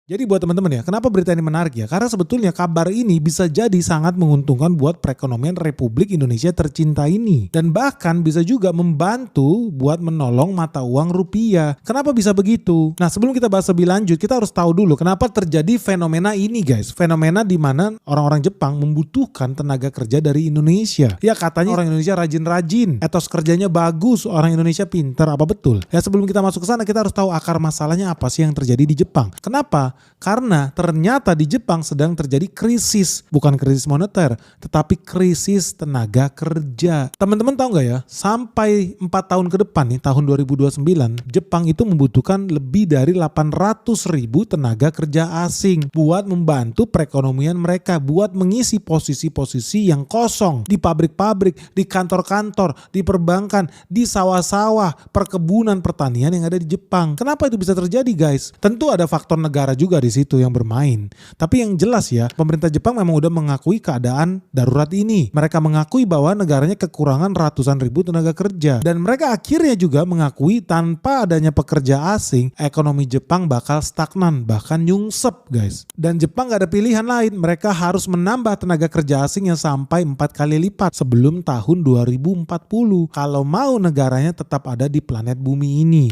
Jadi buat teman-teman ya, kenapa berita ini menarik ya? Karena sebetulnya kabar ini bisa jadi sangat menguntungkan buat perekonomian Republik Indonesia tercinta ini. Dan bahkan bisa juga membantu buat menolong mata uang rupiah. Kenapa bisa begitu? Nah, sebelum kita bahas lebih lanjut, kita harus tahu dulu kenapa terjadi fenomena ini guys. Fenomena di mana orang-orang Jepang membutuhkan tenaga kerja dari Indonesia. Ya katanya orang Indonesia rajin-rajin, etos kerjanya bagus, orang Indonesia pintar, apa betul? Ya sebelum kita masuk ke sana kita harus tahu akar masalahnya apa sih yang terjadi di Jepang. Kenapa? Karena ternyata di Jepang sedang terjadi krisis, bukan krisis moneter, tetapi krisis tenaga kerja. Teman-teman tahu nggak ya, sampai 4 tahun ke depan nih, tahun 2029, Jepang itu membutuhkan lebih dari 800.000 tenaga kerja asing buat membantu perekonomian mereka, buat mengisi posisi-posisi yang kosong di pabrik-pabrik, di kantor-kantor, di perbankan, di sawah-sawah, perkebunan, pertanian yang ada di Jepang. Kenapa itu bisa terjadi guys? Tentu ada faktor negara juga di situ yang bermain. Tapi yang jelas ya, pemerintah Jepang memang udah mengakui keadaan darurat ini. Mereka mengakui bahwa negaranya kekurangan ratusan ribu tenaga kerja. Dan mereka akhirnya juga mengakui tanpa adanya pekerja asing, ekonomi Jepang bakal stagnan, bahkan nyungsep guys. Dan Jepang gak ada pilihan lain, mereka harus menambah tenaga kerja asing yang sampai 4 kali lipat sebelum tahun 2040 kalau mau negaranya tetap ada di planet bumi ini.